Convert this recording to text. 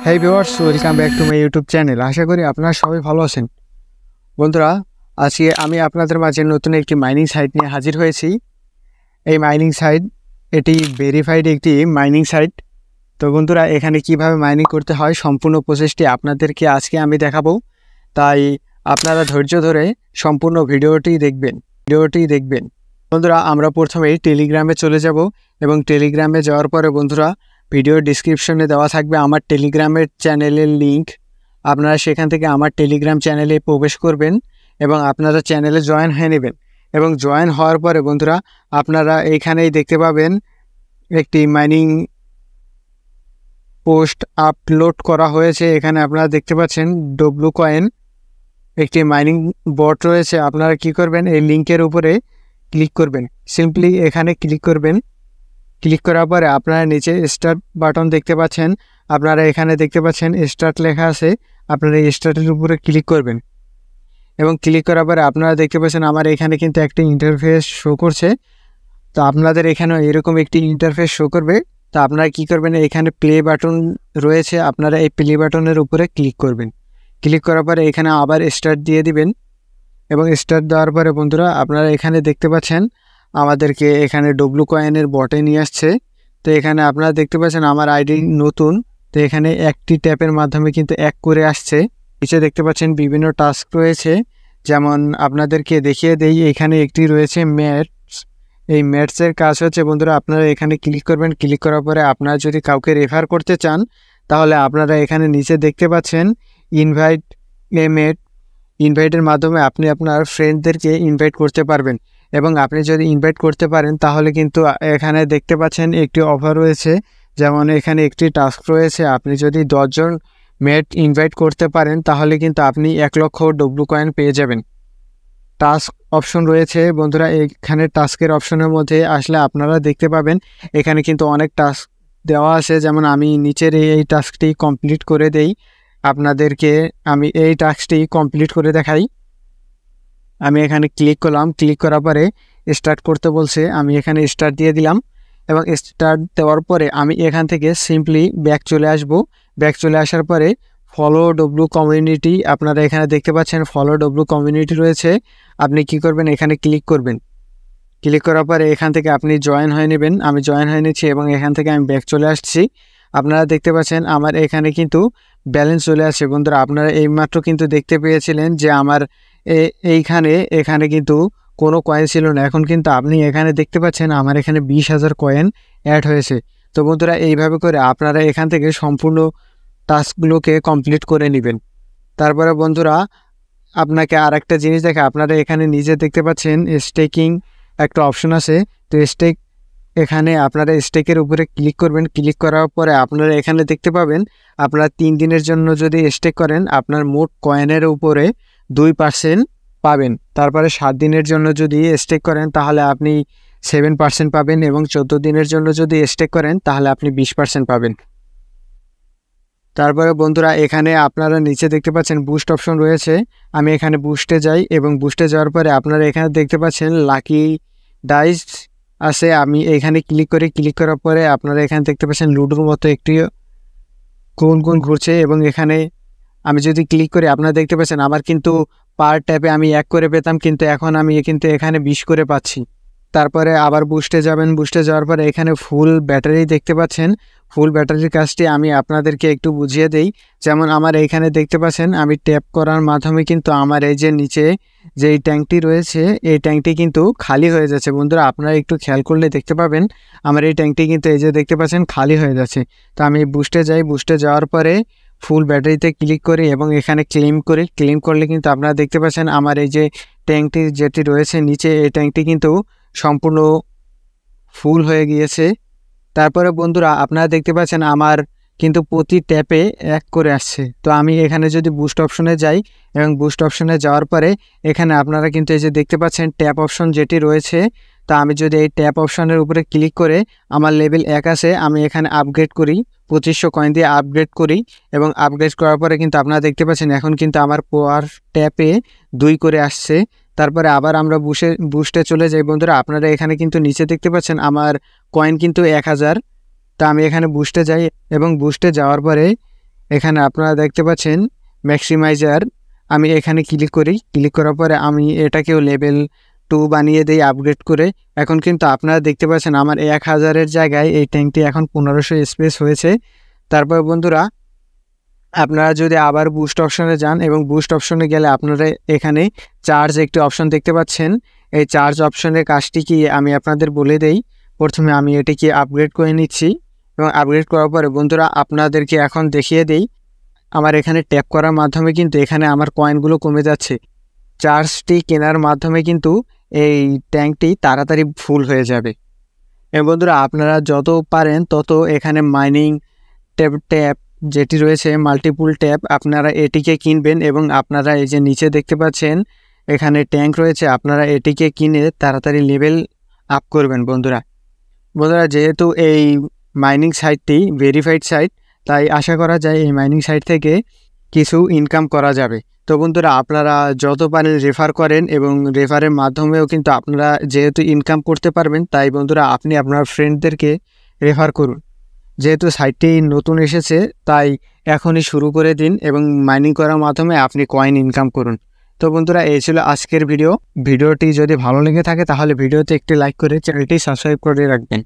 Hey viewers, welcome back to my YouTube channel. আশা করি আপনারা সবাই ভালো আছেন। বন্ধুরা, আজকে আমি আপনাদের মাঝে নতুন একটি মাইনিং সাইট নিয়ে হাজির হয়েছি। এই মাইনিং সাইট এটি ভেরিফাইড একটি মাইনিং সাইট। তো বন্ধুরা, এখানে কিভাবে মাইনিং করতে হয় সম্পূর্ণ প্রসেসটি আপনাদেরকে আজকে আমি দেখাবো। তাই আপনারা ধৈর্য ধরে সম্পূর্ণ ভিডিওটি দেখবেন। বন্ধুরা, আমরা প্রথমেই টেলিগ্রামে চলে যাব এবং টেলিগ্রামে যাওয়ার পরে বন্ধুরা, ভিডিওর ডিসক্রিপশনে দেওয়া থাকবে আমার টেলিগ্রামের চ্যানেলের লিঙ্ক। আপনারা সেখান থেকে আমার টেলিগ্রাম চ্যানেলে প্রবেশ করবেন এবং আপনারা চ্যানেলে জয়েন হয়ে নেবেন। এবং জয়েন হওয়ার পরে বন্ধুরা, আপনারা এইখানেই দেখতে পাবেন একটি মাইনিং পোস্ট আপলোড করা হয়েছে। এখানে আপনারা দেখতে পাচ্ছেন ডব্লু কয়েন একটি মাইনিং বট রয়েছে। আপনারা কি করবেন, এই লিঙ্কের উপরে ক্লিক করবেন। সিম্পলি এখানে ক্লিক করবেন। ক্লিক করার পরে আপনারা নিচে স্টার্ট বাটন দেখতে পাচ্ছেন। আপনারা এখানে দেখতে পাচ্ছেন স্টার্ট লেখা আছে। আপনারা এই স্টার্টের উপরে ক্লিক করবেন এবং ক্লিক করার পরে আপনারা দেখতে পাচ্ছেন আমার এখানে কিন্তু একটি ইন্টারফেস শো করছে। তো আপনাদের এখানেও এরকম একটি ইন্টারফেস শো করবে। তো আপনারা কি করবেন, এখানে প্লে বাটন রয়েছে, আপনারা এই প্লে বাটনের উপরে ক্লিক করবেন। ক্লিক করার পরে এখানে আবার স্টার্ট দিয়ে দিবেন এবং স্টার্ট দেওয়ার পরে বন্ধুরা, আপনারা এখানে দেখতে পাচ্ছেন আমাদেরকে এখানে ডব্লু কয়েনের বটে নিয়ে আসছে। তো এখানে আপনারা দেখতে পাচ্ছেন আমার আইডি নতুন। তো এখানে একটি ট্যাপের মাধ্যমে কিন্তু এক করে আসছে। নিচে দেখতে পাচ্ছেন বিভিন্ন টাস্ক রয়েছে, যেমন আপনাদেরকে দেখিয়ে দেই। এখানে একটি রয়েছে ম্যাটস। এই ম্যাটসের কাজ হচ্ছে বন্ধুরা, আপনারা এখানে ক্লিক করবেন। ক্লিক করার পরে আপনারা যদি কাউকে রেফার করতে চান, তাহলে আপনারা এখানে নিচে দেখতে পাচ্ছেন ইনভাইট এ ম্যাট। ইনভাইটের মাধ্যমে আপনি আপনার ফ্রেন্ডদেরকে ইনভাইট করতে পারবেন। এবং আপনি যদি ইনভাইট করতে পারেন, তাহলে কিন্তু এখানে দেখতে পাচ্ছেন একটি অফার রয়েছে। যেমন এখানে একটি টাস্ক রয়েছে, আপনি যদি 10 জন মেট ইনভাইট করতে পারেন, তাহলে কিন্তু আপনি 1 লক্ষ ডব্লু কয়েন পেয়ে যাবেন। টাস্ক অপশন রয়েছে বন্ধুরা। এখানে টাস্কের অপশনের মধ্যে আসলে আপনারা দেখতে পাবেন এখানে কিন্তু অনেক টাস্ক দেওয়া আছে। যেমন আমি নিচের এই টাস্কটি কমপ্লিট করে দেই আপনাদেরকে। আমি এই টাস্কটি কমপ্লিট করে দেখাই। আমি এখানে ক্লিক করলাম। ক্লিক করার পরে স্টার্ট করতে বলছে, আমি এখানে স্টার্ট দিয়ে দিলাম। এবং স্টার্ট দেওয়ার পরে আমি এখান থেকে সিম্পলি ব্যাক চলে আসব। ব্যাক চলে আসার পরে ফলো ডব্লু কমিউনিটি, আপনারা এখানে দেখতে পাচ্ছেন ফলো ডব্লু কমিউনিটি রয়েছে। আপনি কি করবেন, এখানে ক্লিক করবেন। ক্লিক করার পরে এখান থেকে আপনি জয়েন হয়ে নেবেন। আমি জয়েন হয়ে নিচ্ছি এবং এখান থেকে আমি ব্যাক চলে আসছি। আপনারা দেখতে পাচ্ছেন আমার এখানে কিন্তু ব্যালেন্স চলে আসছে। বন্ধুরা, আপনারা এইমাত্র কিন্তু দেখতে পেয়েছিলেন যে আমার এখানে কিন্তু কোনো কয়েন ছিল না। এখন কিন্তু আপনি এখানে দেখতে পাচ্ছেন আমার এখানে 20,000 কয়েন অ্যাড হয়েছে। তো বন্ধুরা, এইভাবে করে আপনারা এখান থেকে সম্পূর্ণ টাস্কগুলোকে কমপ্লিট করে নেবেন। তারপরে বন্ধুরা, আপনাকে আরেকটা জিনিস দেখে, আপনারা এখানে নিজে দেখতে পাচ্ছেন স্টেকিং একটা অপশন আছে। তো এখানে আপনারা স্টেকের উপরে ক্লিক করবেন। ক্লিক করার পরে আপনারা এখানে দেখতে পাবেন আপনারা 3 দিনের জন্য যদি স্টেক করেন, আপনার মোট কয়েনের উপরে 2% পাবেন। তারপরে 7 দিনের জন্য যদি স্টেক করেন, তাহলে আপনি 7% পাবেন। এবং 14 দিনের জন্য যদি স্টেক করেন, তাহলে আপনি 20% পাবেন। তারপরে বন্ধুরা, এখানে আপনারা নিচে দেখতে পাচ্ছেন বুস্ট অপশন রয়েছে। আমি এখানে বুস্টে যাই এবং বুস্টে যাওয়ার পরে আপনারা এখানে দেখতে পাচ্ছেন লাকি ডাইস আছে। আমি এখানে ক্লিক করি। ক্লিক করার পরে আপনারা এখানে দেখতে পাচ্ছেন লুডোর মতো একটি কোন ঘুরছে। এবং এখানে আমি যদি ক্লিক করি, আপনারা দেখতে পাচ্ছেন আমার কিন্তু পার ট্যাপে আমি 1 করে পেতাম, কিন্তু এখন আমি কিন্তু এখানে 20 করে পাচ্ছি। তারপরে আবার বুস্টে যাবেন। বুস্টে যাওয়ার পরে এখানে ফুল ব্যাটারি দেখতে পাচ্ছেন। ফুল ব্যাটারির কাজটি আমি আপনাদেরকে একটু বুঝিয়ে দেই। যেমন আমার এইখানে দেখতে পাচ্ছেন আমি ট্যাপ করার মাধ্যমে কিন্তু আমার এই যে নিচে যে এই ট্যাঙ্কটি রয়েছে, এই ট্যাঙ্কটি কিন্তু খালি হয়ে যাচ্ছে। বন্ধুরা, আপনারা একটু খেয়াল করলে দেখতে পাবেন আমার এই ট্যাঙ্কটি কিন্তু এই যে দেখতে পাচ্ছেন খালি হয়ে যাচ্ছে। তো আমি বুস্টে যাই। বুস্টে যাওয়ার পরে ফুল ব্যাটারিতে ক্লিক করি এবং এখানে ক্লেম করি। ক্লেম করলে কিন্তু আপনারা দেখতে পাচ্ছেন আমার এই যে ট্যাঙ্কটি যেটি রয়েছে নিচে, এই ট্যাঙ্কটি কিন্তু সম্পূর্ণ ফুল হয়ে গিয়েছে। তারপরে বন্ধুরা, আপনারা দেখতে পাচ্ছেন আমার কিন্তু প্রতি ট্যাপে 1 করে আসছে। তো আমি এখানে যদি বুস্ট অপশনে যাই এবং বুস্ট অপশনে যাওয়ার পরে এখানে আপনারা কিন্তু এই যে দেখতে পাচ্ছেন ট্যাপ অপশন যেটি রয়েছে। তা আমি যদি এই ট্যাপ অপশনের উপরে ক্লিক করে আমার লেভেল 1 আছে, আমি এখানে আপগ্রেড করি, 2500 কয়েন দিয়ে আপগ্রেড করি। এবং আপগ্রেড করার পরে কিন্তু আপনারা দেখতে পাচ্ছেন এখন কিন্তু আমার পার ট্যাপে 2 করে আসছে। তারপরে আবার আমরা বুস্টে চলে যাই। বন্ধুরা, আপনারা এখানে কিন্তু নিচে দেখতে পাচ্ছেন আমার কয়েন কিন্তু 1000। তা আমি এখানে বুস্টে যাই এবং বুস্টে যাওয়ার পরে এখানে আপনারা দেখতে পাচ্ছেন ম্যাক্সিমাইজার, আমি এখানে ক্লিক করি। ক্লিক করার পরে আমি এটাকেও লেভেল 2 বানিয়ে দিই আপগ্রেড করে। এখন কিন্তু আপনারা দেখতে পাচ্ছেন আমার 1000-এর জায়গায় এই ট্যাঙ্কটি এখন 1500 স্পেস হয়েছে। তারপর বন্ধুরা আপনারা যদি আবার বুস্ট অপশনে যান এবং বুস্ট অপশনে গেলে আপনারা এখানে চার্জ একটি অপশন দেখতে পাচ্ছেন। এই চার্জ অপশনের কাজটি কি আমি আপনাদের বলে দেই। প্রথমে আমি এটিকে আপগ্রেড করে নিচ্ছি এবং আপগ্রেড করার পরে বন্ধুরা আপনাদেরকে এখন দেখিয়ে দেই আমার এখানে ট্যাপ করার মাধ্যমে কিন্তু এখানে আমার কয়েনগুলো কমে যাচ্ছে। চার্জটি কেনার মাধ্যমে কিন্তু এই ট্যাঙ্কটি তাড়াতাড়ি ফুল হয়ে যাবে। এবং বন্ধুরা আপনারা যত পারেন তত এখানে মাইনিং ট্যাপ যেটি রয়েছে মাল্টিপুল ট্যাপ, আপনারা এটিকে কিনবেন এবং আপনারা এই যে নিচে দেখতে পাচ্ছেন এখানে ট্যাঙ্ক রয়েছে, আপনারা এটিকে কিনে তাড়াতাড়ি লেভেল আপ করবেন বন্ধুরা। যেহেতু এই মাইনিং সাইটটি ভেরিফাইড সাইট, তাই আশা করা যায় এই মাইনিং সাইট থেকে কিছু ইনকাম করা যাবে। তো বন্ধুরা আপনারা যত পারেন রেফার করেন এবং রেফারের মাধ্যমেও কিন্তু আপনারা যেহেতু ইনকাম করতে পারবেন, তাই বন্ধুরা আপনি আপনার ফ্রেন্ডদেরকে রেফার করুন। যেহেতু সাইটটি নতুন এসেছে তাই এখনই শুরু করে দিন এবং মাইনিং করার মাধ্যমে আপনি কয়েন ইনকাম করুন। তো বন্ধুরা এই ছিল আজকের ভিডিওটি যদি ভালো লেগে থাকে তাহলে ভিডিওতে একটি লাইক করে চ্যানেলটি সাবস্ক্রাইব করে রাখবেন।